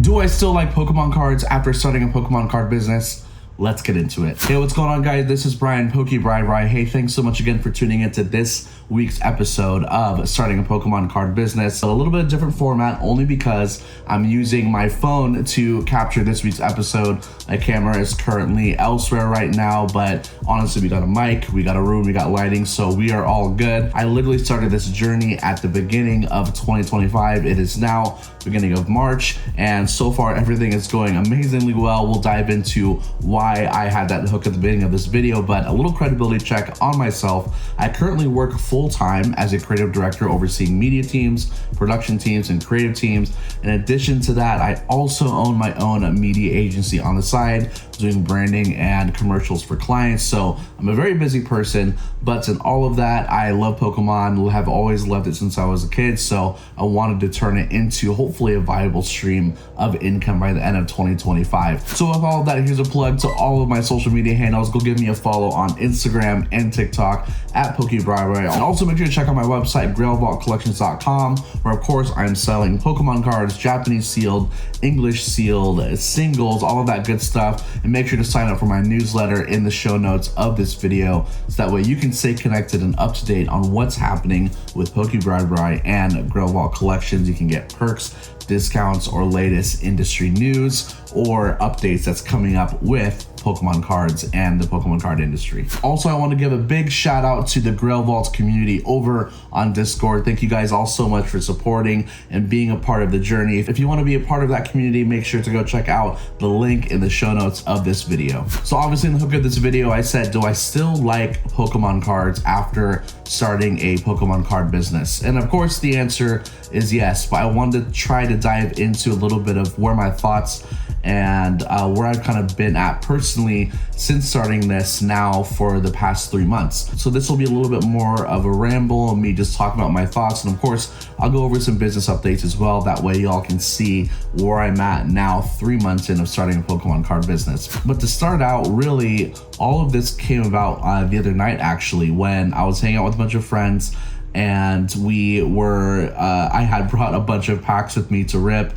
Do I still like Pokemon cards after starting a Pokemon card business? Let's get into it. Hey, what's going on, guys? This is Brian, PokeBri. Hey, thanks so much again for tuning into this week's episode of starting a Pokemon card business. A little bit of different format only because I'm using my phone to capture this week's episode. My camera is currently elsewhere right now, but honestly, we got a mic, we got a room, we got lighting, so we are all good. I literally started this journey at the beginning of 2025. It is now beginning of March, and so far everything is going amazingly well. We'll dive into why I had that hook at the beginning of this video, but a little credibility check on myself. I currently work full-time as a creative director overseeing media teams, production teams, and creative teams. In addition to that, I also own my own media agency on the side, doing branding and commercials for clients. So I'm a very busy person, but in all of that, I love Pokemon, have always loved it since I was a kid. So I wanted to turn it into hopefully a viable stream of income by the end of 2025. So with all of that, here's a plug to all of my social media handles. Go give me a follow on Instagram and TikTok at PokeBri. And also make sure to check out my website, grailvaultcollections.com, where of course I'm selling Pokemon cards, Japanese sealed, English sealed, singles, all of that good stuff. And make sure to sign up for my newsletter in the show notes of this video, so that way you can stay connected and up to date on what's happening with PokeBri and Grail Vault Collections. You can get perks, discounts, or latest industry news or updates that's coming up with Pokemon cards and the Pokemon card industry. Also, I want to give a big shout out to the Grail Vault community over on Discord. Thank you guys all so much for supporting and being a part of the journey. If you want to be a part of that community, make sure to go check out the link in the show notes of this video. So obviously in the hook of this video, I said, do I still like Pokemon cards after starting a Pokemon card business? And of course the answer is yes, but I wanted to try to dive into a little bit of where my thoughts and where I've kind of been at personally since starting this now for the past 3 months. So this will be a little bit more of a ramble and me just talking about my thoughts. And of course, I'll go over some business updates as well. That way y'all can see where I'm at now 3 months in of starting a Pokemon card business. But to start out, really, all of this came about the other night actually, when I was hanging out with a bunch of friends and we were, I had brought a bunch of packs with me to rip.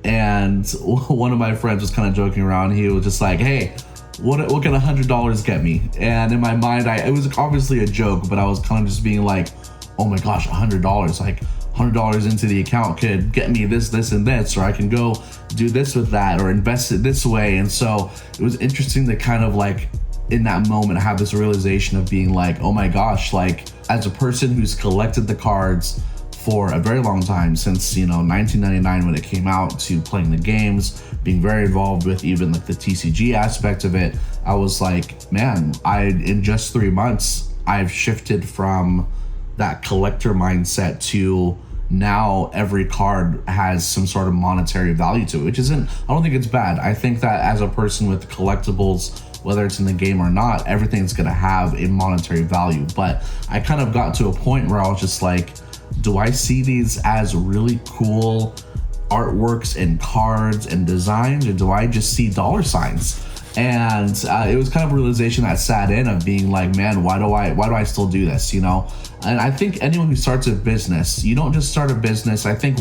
And one of my friends was kind of joking around. He was just like, hey, what can $100 get me? And in my mind, it was obviously a joke, but I was kind of just being like, oh my gosh, $100, like $100 into the account could get me this, and this, or I can go do this with that or invest it this way. And so it was interesting to kind of like in that moment have this realization of being like, oh my gosh, like as a person who's collected the cards for a very long time, since 1999 when it came out, to playing the games, being very involved with even like the TCG aspect of it, I was like, man, in just 3 months I've shifted from that collector mindset to now every card has some sort of monetary value to it, which isn't, I don't think it's bad. I think that as a person with collectibles, whether it's in the game or not, everything's gonna have a monetary value. But I kind of got to a point where I was just like, do I see these as really cool artworks and cards and designs, or do I just see dollar signs? And it was kind of a realization that sat in of being like, man, why do I still do this, And I think anyone who starts a business, you don't just start a business. I think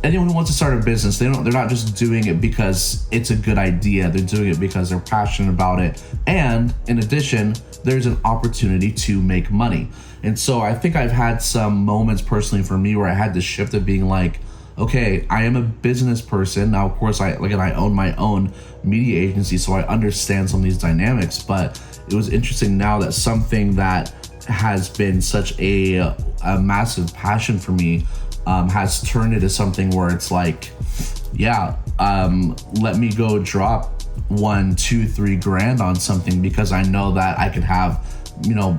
anyone who wants to start a business, they're not just doing it because it's a good idea. They're doing it because they're passionate about it. And in addition, there's an opportunity to make money. And so I think I've had some moments personally for me where I had to shift of being like, okay, I am a business person. Now, of course, I own my own media agency, so I understand some of these dynamics, but it was interesting now that something that has been such a massive passion for me has turned into something where it's like, yeah, let me go drop 1, 2, 3 grand on something because I know that I could have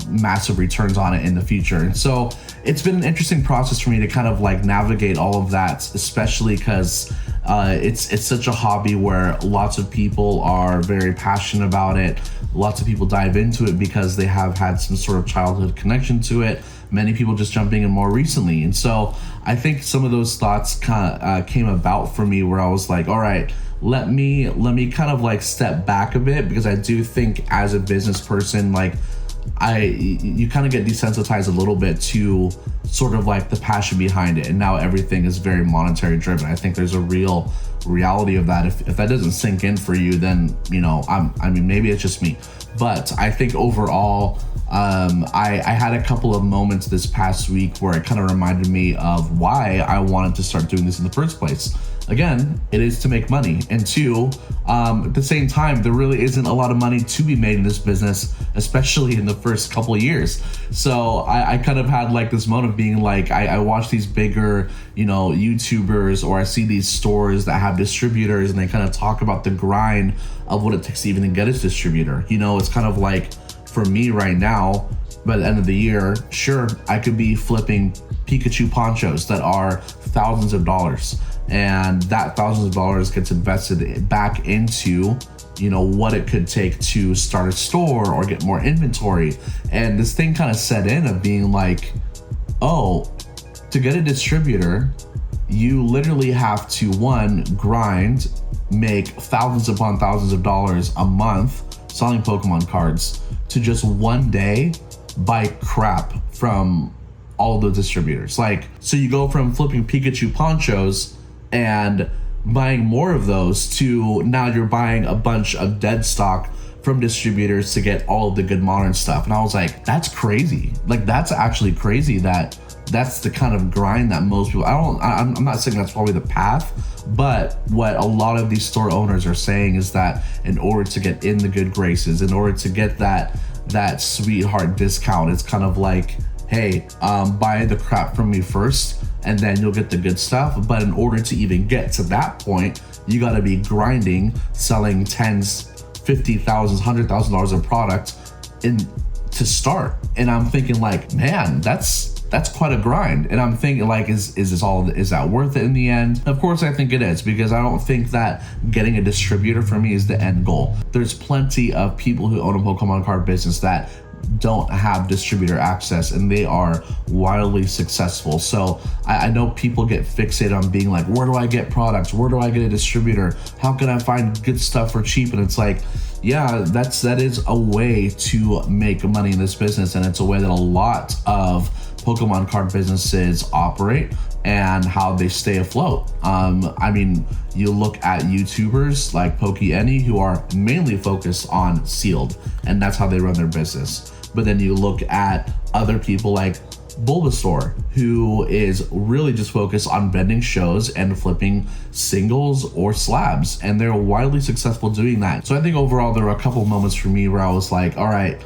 massive returns on it in the future. And so it's been an interesting process for me to kind of like navigate all of that, especially because it's such a hobby where lots of people are very passionate about it. Lots of people dive into it because they have had some sort of childhood connection to it. Many people just jumping in more recently. And so I think some of those thoughts kind of came about for me where I was like, all right, let me kind of like step back a bit, because I do think as a business person, like you kind of get desensitized a little bit to sort of like the passion behind it, and now everything is very monetary driven. I think there's a real reality of that. If that doesn't sink in for you, then I mean maybe it's just me, but I think overall I had a couple of moments this past week where it kind of reminded me of why I wanted to start doing this in the first place. Again, it is to make money, and two, at the same time, there really isn't a lot of money to be made in this business, especially in the first couple of years. So I kind of had like this moment of being like, I watch these bigger, YouTubers, or I see these stores that have distributors, and they kind of talk about the grind of what it takes to even get a distributor. It's kind of like, for me right now, by the end of the year, sure, I could be flipping Pikachu ponchos that are thousands of dollars, and that thousands of dollars gets invested back into what it could take to start a store or get more inventory. And this thing kind of set in of being like, oh, to get a distributor, you literally have to, one, grind, make thousands upon thousands of dollars a month selling Pokemon cards, to just one day buy crap from all the distributors. So you go from flipping Pikachu ponchos and buying more of those to now you're buying a bunch of dead stock from distributors to get all of the good modern stuff. And I was like, that's crazy. That's actually crazy that's the kind of grind that most people, I'm not saying that's probably the path, but what a lot of these store owners are saying is that in order to get in the good graces, in order to get that sweetheart discount, it's kind of like, hey, buy the crap from me first and then you'll get the good stuff. But in order to even get to that point, you got to be grinding, selling tens, $50,000, $100,000 of product to start. And I'm thinking like, man, that's quite a grind. And I'm thinking like, is that worth it in the end? Of course I think it is, because I don't think that getting a distributor for me is the end goal. There's plenty of people who own a Pokemon card business that don't have distributor access, and they are wildly successful. So I know people get fixated on being like, where do I get products? Where do I get a distributor? How can I find good stuff for cheap? And it's like, yeah, that is a way to make money in this business, and it's a way that a lot of Pokemon card businesses operate and how they stay afloat. I mean, you look at YouTubers like PokeAny, who are mainly focused on sealed, and that's how they run their business. But then you look at other people like Bulbasaur, who is really just focused on vending shows and flipping singles or slabs, and they're widely successful doing that. So I think overall there were a couple moments for me where I was like, all right,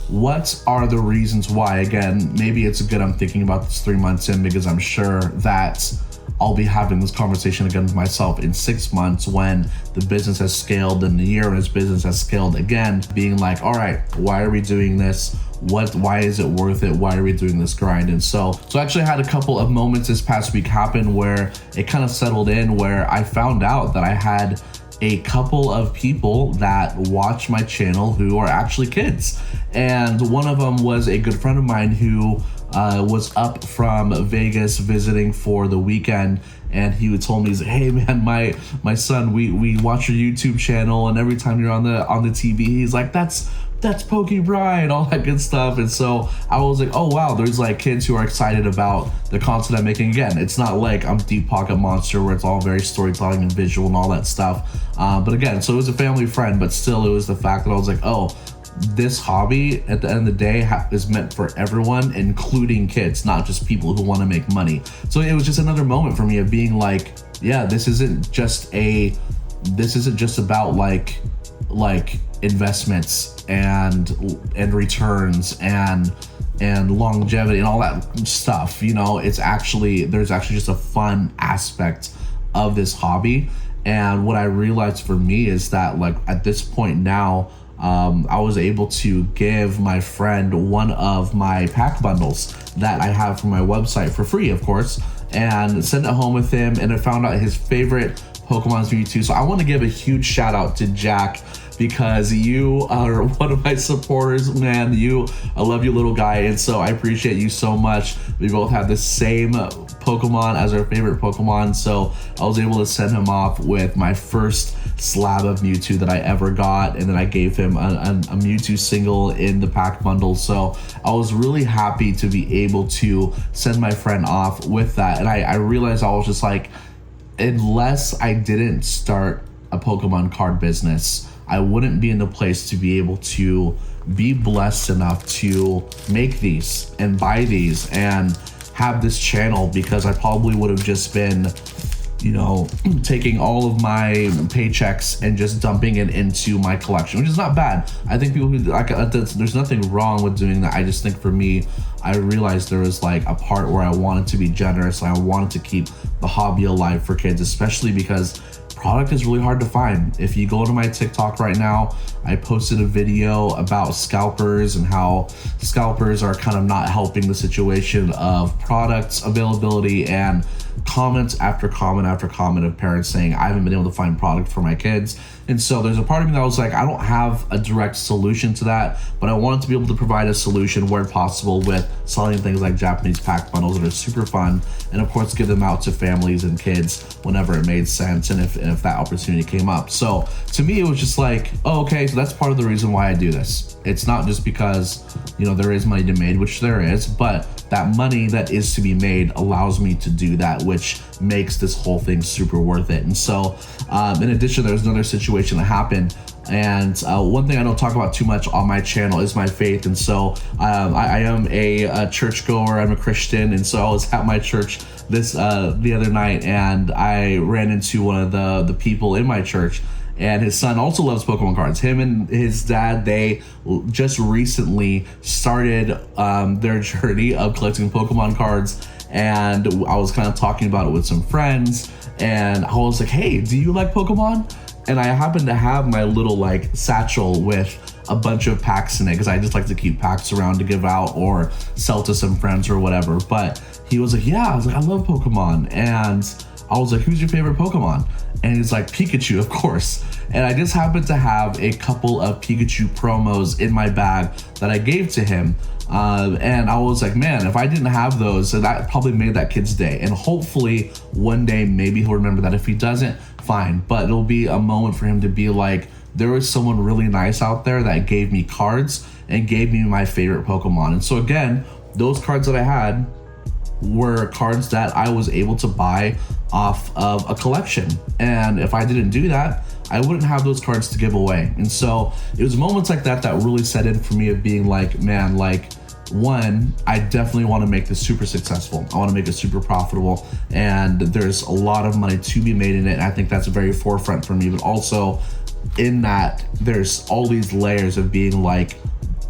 what are the reasons why? Again, maybe it's good I'm thinking about this 3 months in, because I'm sure that I'll be having this conversation again with myself in 6 months when the business has scaled and the year and his business has scaled again, being like, all right, why are we doing this? Why is it worth it? Why are we doing this grind? And so I actually had a couple of moments this past week happen where it kind of settled in, where I found out that I had a couple of people that watch my channel who are actually kids. And one of them was a good friend of mine who was up from Vegas visiting for the weekend, and he told me, he's like, hey man, my son, we watch your YouTube channel, and every time you're on the TV, he's like, that's Pokey Brian, all that good stuff. And so I was like, oh wow, there's like kids who are excited about the content I'm making. Again, it's not like I'm Deep Pocket Monster where it's all very storytelling and visual and all that stuff. But again, so it was a family friend, but still it was the fact that I was like, oh, this hobby at the end of the day is meant for everyone, including kids, not just people who want to make money. So it was just another moment for me of being like, yeah, this isn't just about like investments and returns and longevity and all that stuff. There's actually just a fun aspect of this hobby. And what I realized for me is that, like, at this point now, I was able to give my friend one of my pack bundles that I have from my website for free, of course, and send it home with him. And I found out his favorite Pokemon's Mewtwo. So I want to give a huge shout out to Jack, because you are one of my supporters, man. I love you, little guy, and so I appreciate you so much. We both have the same Pokemon Pokemon as our favorite Pokemon. So I was able to send him off with my first slab of Mewtwo that I ever got, and then I gave him a Mewtwo single in the pack bundle. So I was really happy to be able to send my friend off with that. And I realized I was just like, unless I didn't start a Pokemon card business, I wouldn't be in the place to be able to be blessed enough to make these and buy these and have this channel, because I probably would have just been, you know, taking all of my paychecks and just dumping it into my collection, which is not bad. I think people who like, there's nothing wrong with doing that. I just think for me, I realized there was like a part where I wanted to be generous and I wanted to keep the hobby alive for kids, especially because product is really hard to find. If you go to my TikTok right now, I posted a video about scalpers and how scalpers are kind of not helping the situation of products availability, and comments after comment after comment of parents saying I haven't been able to find product for my kids. And so there's a part of me that was like, I don't have a direct solution to that, but I wanted to be able to provide a solution where possible with selling things like Japanese pack bundles that are super fun, and of course give them out to families and kids whenever it made sense and if that opportunity came up. So to me, it was just like, oh, okay, so that's part of the reason why I do this. It's not just because, you know, there is money to be made, which there is, but that money that is to be made allows me to do that, which makes this whole thing super worth it. And so in addition, there's another situation that happened, and one thing I don't talk about too much on my channel is my faith. And so I am a churchgoer. I'm a Christian, and so I was at my church the other night, and I ran into one of the people in my church, and his son also loves Pokemon cards. Him and his dad, they just recently started their journey of collecting Pokemon cards, and I was kind of talking about it with some friends, and I was like, hey, do you like Pokemon? And I happened to have my little like satchel with a bunch of packs in it, because I just like to keep packs around to give out or sell to some friends or whatever. But he was like, yeah. I was like, I love Pokemon. And I was like, who's your favorite Pokemon? And he's like, Pikachu, of course. And I just happened to have a couple of Pikachu promos in my bag that I gave to him. And I was like, man, if I didn't have those, so that probably made that kid's day. And hopefully one day, maybe he'll remember that. If he doesn't, fine. But it'll be a moment for him to be like, there was someone really nice out there that gave me cards and gave me my favorite Pokemon. And so again, those cards that I had were cards that I was able to buy off of a collection. And if I didn't do that, I wouldn't have those cards to give away. And so it was moments like that that really set in for me of being like, man, like, one, I definitely want to make this super successful. I want to make it super profitable, and there's a lot of money to be made in it. And I think that's very forefront for me, but also in that there's all these layers of being like,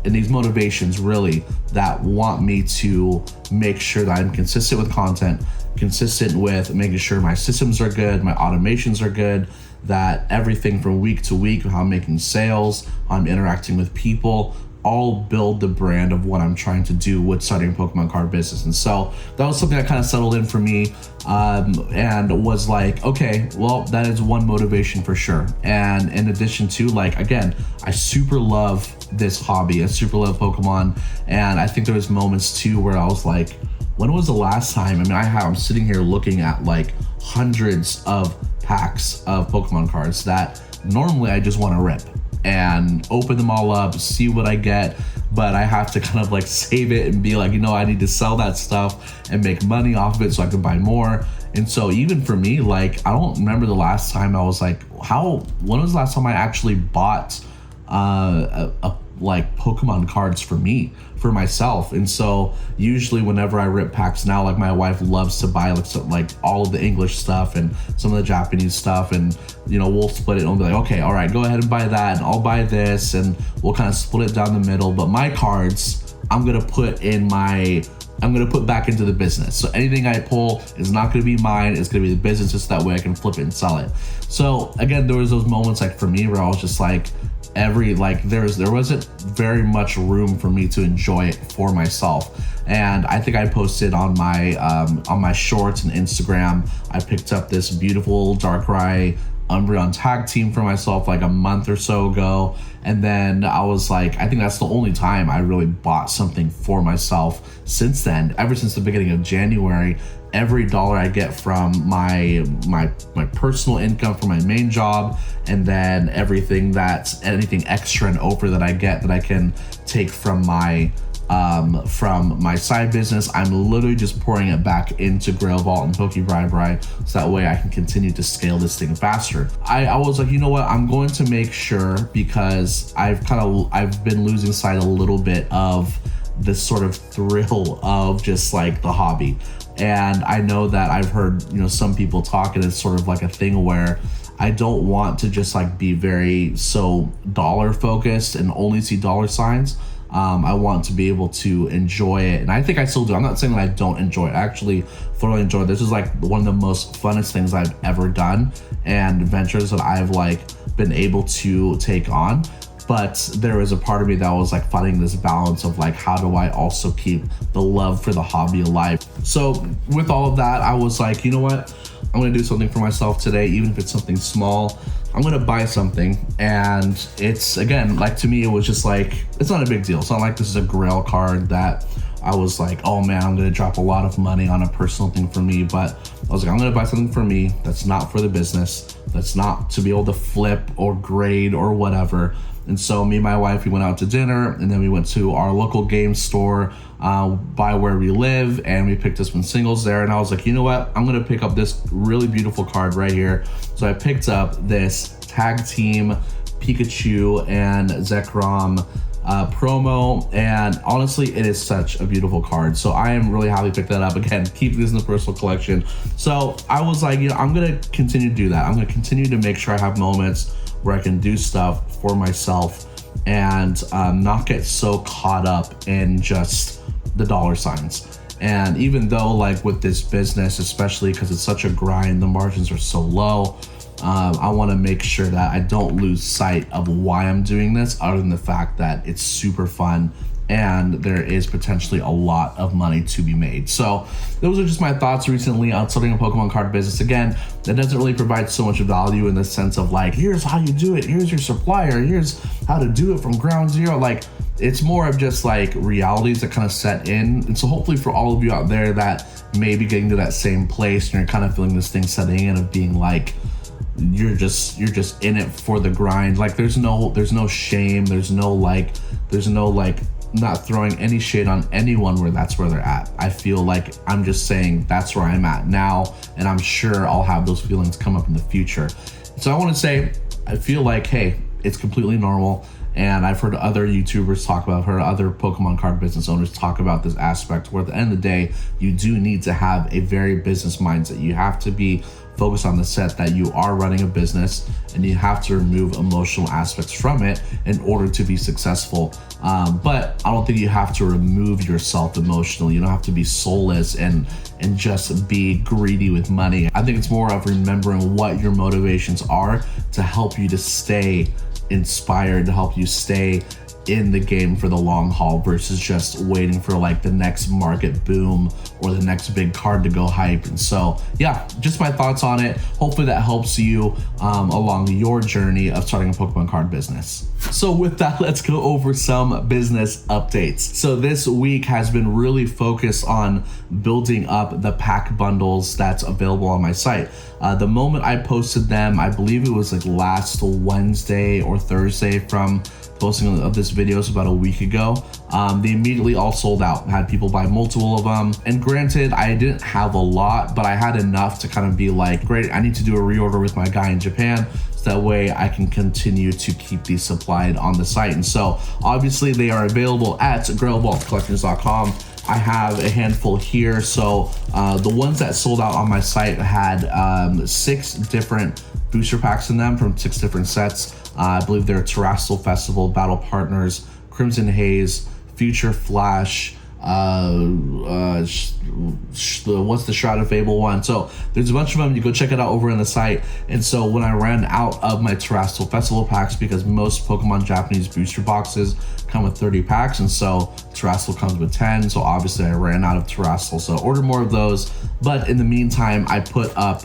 and these motivations really that want me to make sure that I'm consistent with content, consistent with making sure my systems are good, my automations are good, that everything from week to week, how I'm making sales, how I'm interacting with people, all build the brand of what I'm trying to do with starting a Pokemon card business. And so that was something that kind of settled in for me, and was like, okay, well, that is one motivation for sure. And in addition to, like, again, I super love this hobby. I super love Pokemon. And I think there was moments too where I was like, when was the last time? I mean, I'm sitting here looking at like hundreds of packs of Pokemon cards that normally I just want to rip and open them all up, see what I get, but I have to kind of like save it and be like, you know, I need to sell that stuff and make money off of it so I can buy more. And so even for me, like, I don't remember the last time I was like, when was the last time I actually bought like Pokemon cards for myself. And so usually whenever I rip packs now, like, my wife loves to buy like all of the English stuff and some of the Japanese stuff, and you know, we'll split it and we'll be like, okay, all right, go ahead and buy that, and I'll buy this, and we'll kind of split it down the middle. But my cards, I'm gonna put back into the business. So anything I pull is not gonna be mine, it's gonna be the business, just that way I can flip it and sell it. So again, there was those moments like for me where I was just like, there wasn't very much room for me to enjoy it for myself. And I think I posted on my shorts and Instagram, I picked up this beautiful Darkrai Umbreon tag team for myself like a month or so ago. And then I was like, I think that's the only time I really bought something for myself since then. Ever since the beginning of January, every dollar I get from my personal income from my main job, and then anything extra and over that I get that I can take from my side business, I'm literally just pouring it back into Grail Vault and PokeBri, so that way I can continue to scale this thing faster. I was like, you know what, I'm going to make sure, because I've been losing sight a little bit of this sort of thrill of just like the hobby. And I know that I've heard, some people talk, and it's sort of like a thing where I don't want to just like be very so dollar focused and only see dollar signs. I want to be able to enjoy it, and I think I still do. I'm not saying that I don't enjoy it. I actually thoroughly enjoy it. This is like one of the most funnest things I've ever done, and ventures that I've like been able to take on. But there was a part of me that was like finding this balance of like, how do I also keep the love for the hobby alive? So with all of that, I was like, you know what? I'm gonna do something for myself today, even if it's something small. I'm gonna buy something, and it's, again, like, to me, it was just like, it's not a big deal. It's not like this is a Grail card that I was like, oh man, I'm gonna drop a lot of money on a personal thing for me. But I was like, I'm gonna buy something for me that's not for the business, that's not to be able to flip or grade or whatever. And so me and my wife, we went out to dinner, and then we went to our local game store by where we live, and we picked up some singles there. And I was like, you know what, I'm gonna pick up this really beautiful card right here. So I picked up this tag team Pikachu and Zekrom promo, and honestly, it is such a beautiful card. So I am really happy to pick that up. Again, keep this in the personal collection. So I was like, I'm gonna continue to do that. I'm gonna continue to make sure I have moments where I can do stuff for myself and not get so caught up in just the dollar signs. And even though, like, with this business, especially because it's such a grind, the margins are so low, I want to make sure that I don't lose sight of why I'm doing this, other than the fact that it's super fun and there is potentially a lot of money to be made. So those are just my thoughts recently on starting a Pokemon card business. Again, that doesn't really provide so much value in the sense of like, here's how you do it, here's your supplier, here's how to do it from ground zero. Like, it's more of just like realities that kind of set in. And so hopefully for all of you out there that may be getting to that same place, and you're kind of feeling this thing setting in of being like, you're just in it for the grind. Like, there's no shame, there's no not throwing any shade on anyone where that's where they're at. I feel like I'm just saying that's where I'm at now, and I'm sure I'll have those feelings come up in the future. So I want to say, I feel like, hey, it's completely normal. And I've heard other YouTubers talk about, other Pokemon card business owners talk about this aspect, where at the end of the day, you do need to have a very business mindset. You have to be focused on the set that you are running a business, and you have to remove emotional aspects from it in order to be successful. But I don't think you have to remove yourself emotionally. You don't have to be soulless and just be greedy with money. I think it's more of remembering what your motivations are to help you to stay inspired, to help you stay in the game for the long haul, versus just waiting for like the next market boom or the next big card to go hype. And so yeah, just my thoughts on it. Hopefully that helps you along your journey of starting a Pokemon card business. So with that, let's go over some business updates. So this week has been really focused on building up the pack bundles that's available on my site. The moment I posted them, I believe it was like last Wednesday or Thursday from posting of this video, so about a week ago, they immediately all sold out. I had people buy multiple of them, and granted, I didn't have a lot, but I had enough to kind of be like, great, I need to do a reorder with my guy in Japan, so that way I can continue to keep these supplied on the site. And so obviously they are available at grailvaultcollections.com. I have a handful here. So the ones that sold out on my site had 6 different booster packs in them from 6 different sets. I believe they're Terrestrial Festival, Battle Partners, Crimson Haze, Future Flash, what's the Shroud of Fable one. So there's a bunch of them. You go check it out over on the site. And so when I ran out of my Terrestrial Festival packs, because most Pokemon Japanese booster boxes come with 30 packs, and so terrestrial comes with 10, so obviously I ran out of terrestrial, so order more of those. But in the meantime, I put up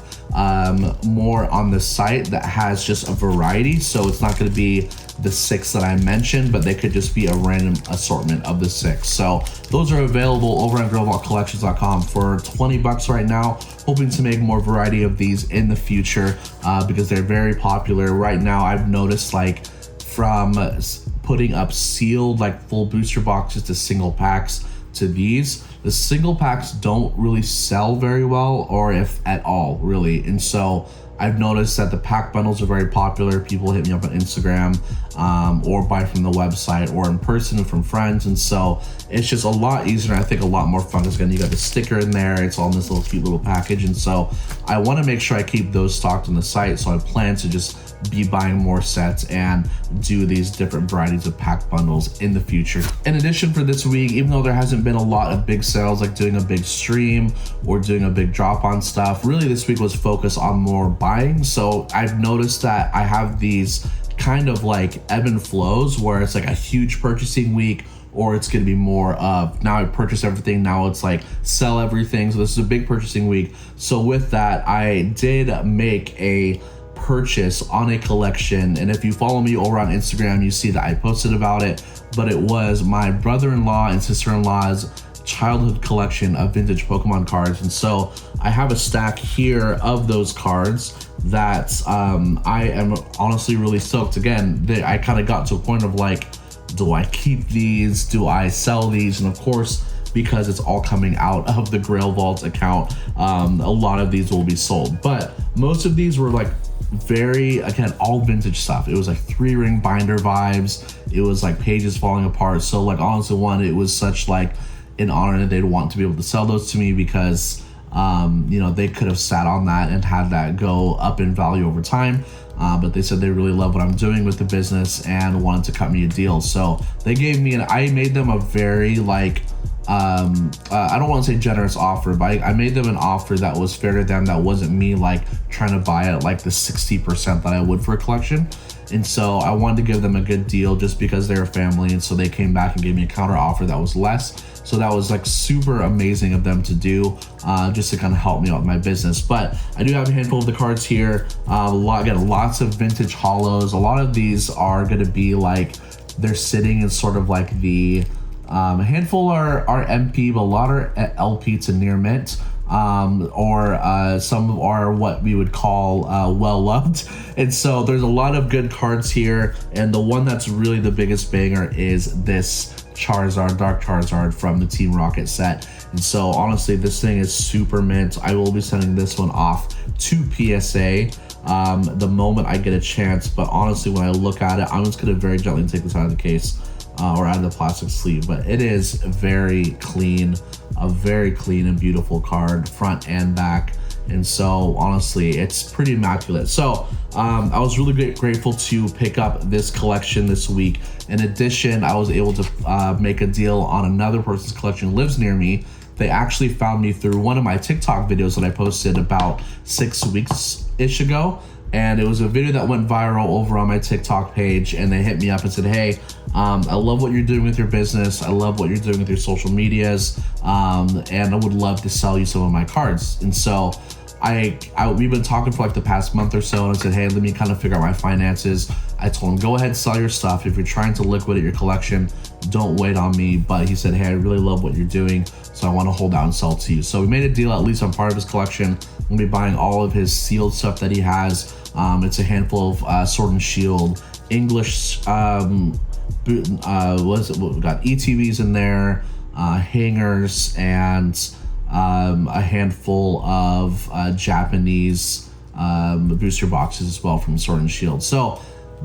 more on the site that has just a variety, so it's not going to be the 6 that I mentioned, but they could just be a random assortment of the 6. So those are available over on grillvaultcollections.com for $20 right now, hoping to make more variety of these in the future because they're very popular right now. I've noticed, like, from putting up sealed like full booster boxes to single packs to these, the single packs don't really sell very well, or if at all, really. And so I've noticed that the pack bundles are very popular. People hit me up on Instagram or buy from the website or in person from friends. And so it's just a lot easier, and I think a lot more fun, because again, you got the sticker in there. It's all in this little cute little package. And so I want to make sure I keep those stocked on the site. So I plan to just be buying more sets and do these different varieties of pack bundles in the future. In addition, for this week, even though there hasn't been a lot of big sales, like doing a big stream or doing a big drop on stuff, really this week was focused on more buying. So I've noticed that I have these kind of like ebb and flows where it's like a huge purchasing week, or it's going to be more of, now I purchase everything, now it's like sell everything. So this is a big purchasing week. So with that, I did make a purchase on a collection, and if you follow me over on Instagram, you see that I posted about it. But it was my brother-in-law and sister-in-law's childhood collection of vintage Pokemon cards, and so I have a stack here of those cards that I am honestly really stoked. Again, I kind of got to a point of like, do I keep these? Do I sell these? And of course, because it's all coming out of the Grail Vault account, a lot of these will be sold. But most of these were like very, again, all vintage stuff. It was like 3-ring binder vibes. It was like pages falling apart. So like, honestly, it was such like an honor that they'd want to be able to sell those to me, because you know, they could have sat on that and had that go up in value over time. But they said they really love what I'm doing with the business and wanted to cut me a deal. So they gave me I made them a very like, I don't want to say generous offer, but I made them an offer that was fair to them, that wasn't me like trying to buy it like the 60% that I would for a collection. And so I wanted to give them a good deal just because they're a family, and so they came back and gave me a counter offer that was less. So that was like super amazing of them to do, just to kind of help me out with my business. But I do have a handful of the cards here. Again, lots of vintage holos. A lot of these are going to be like, they're sitting in sort of like the a handful are MP, but a lot are LP to near mint, or some are what we would call well loved. And so there's a lot of good cards here, and the one that's really the biggest banger is this Charizard, Dark Charizard from the Team Rocket set. And so honestly, this thing is super mint. I will be sending this one off to PSA the moment I get a chance. But honestly, when I look at it, I'm just gonna very gently take this out of the case or out of the plastic sleeve. But it is very clean, a very clean and beautiful card, front and back. And so honestly, it's pretty immaculate. So I was really grateful to pick up this collection this week. In addition, I was able to make a deal on another person's collection who lives near me. They actually found me through one of my TikTok videos that I posted about 6 weeks-ish ago. And it was a video that went viral over on my TikTok page, and they hit me up and said, hey, I love what you're doing with your business. I love what you're doing with your social medias. And I would love to sell you some of my cards. And so we've been talking for like the past month or so, and I said, hey, let me kind of figure out my finances. I told him, go ahead, sell your stuff. If you're trying to liquidate your collection, don't wait on me. But he said, hey, I really love what you're doing, so I want to hold out and sell to you. So we made a deal, at least on part of his collection. I'm gonna be buying all of his sealed stuff that he has. It's a handful of Sword and Shield English, we got ETBs in there, hangers, and a handful of Japanese booster boxes as well from Sword and Shield. So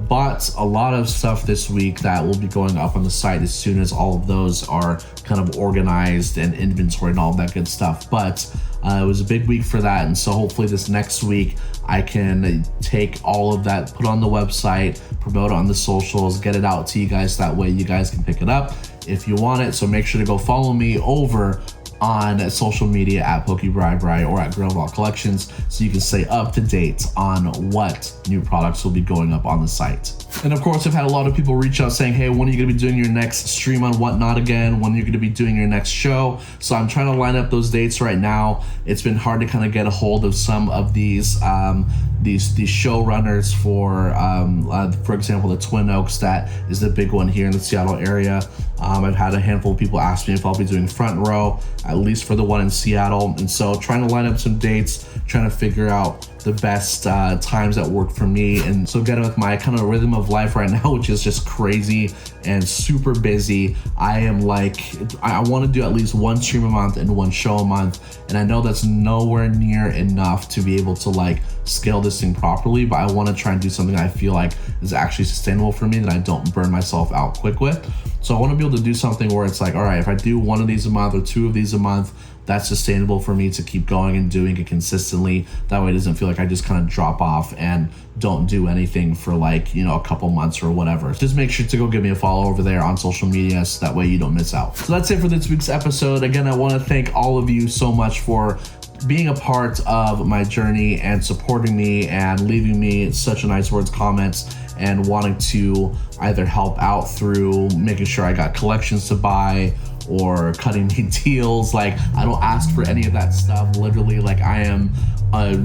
bought a lot of stuff this week that will be going up on the site as soon as all of those are kind of organized and inventory and all that good stuff. But it was a big week for that, and so hopefully this next week I can take all of that, put on the website, promote it on the socials, get it out to you guys. That way you guys can pick it up if you want it. So make sure to go follow me over on social media at PokeBri or at Grail Vault Collections, so you can stay up to date on what new products will be going up on the site. And of course, I've had a lot of people reach out saying, hey, when are you gonna be doing your next stream on Whatnot again? When are you gonna be doing your next show? So I'm trying to line up those dates right now. It's been hard to kind of get a hold of some of these showrunners for example, the Twin Oaks, that is the big one here in the Seattle area. I've had a handful of people ask me if I'll be doing front row, at least for the one in Seattle. And so trying to line up some dates, trying to figure out the best times that work for me. And so getting with my kind of rhythm of life right now, which is just crazy and super busy, I am like, I want to do at least one stream a month and one show a month. And I know that's nowhere near enough to be able to like scale this thing properly, but I want to try and do something I feel like is actually sustainable for me, that I don't burn myself out quick with. So I want to be able to do something where it's like, all right, if I do one of these a month or two of these a month, that's sustainable for me to keep going and doing it consistently. That way it doesn't feel like I just kind of drop off and don't do anything for like, you know, a couple months or whatever. Just make sure to go give me a follow over there on social media so that way you don't miss out. So that's it for this week's episode. Again, I want to thank all of you so much for being a part of my journey and supporting me and leaving me such a nice words, comments, and wanting to either help out through making sure I got collections to buy or cutting me deals. Like, I don't ask for any of that stuff. Literally, like, I am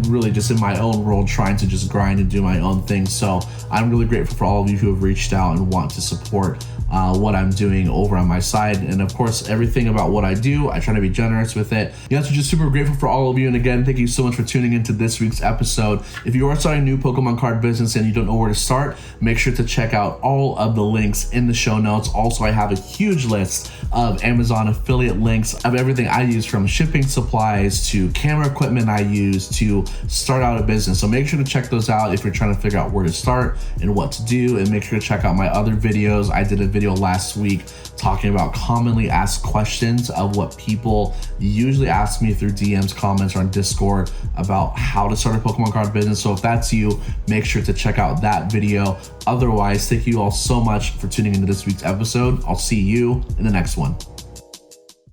really just in my own world trying to just grind and do my own thing. So I'm really grateful for all of you who have reached out and want to support what I'm doing over on my side. And of course, everything about what I do, I try to be generous with it. Yeah, so just super grateful for all of you. And again, thank you so much for tuning into this week's episode. If you are starting a new Pokemon card business and you don't know where to start, make sure to check out all of the links in the show notes. Also, I have a huge list of Amazon affiliate links of everything I use, from shipping supplies to camera equipment I use to start out a business. So make sure to check those out if you're trying to figure out where to start and what to do. And make sure to check out my other videos. I did a video last week talking about commonly asked questions of what people usually ask me through DMs, comments, or on Discord about how to start a Pokemon card business. So if that's you, make sure to check out that video. Otherwise, thank you all so much for tuning into this week's episode. I'll see you in the next one.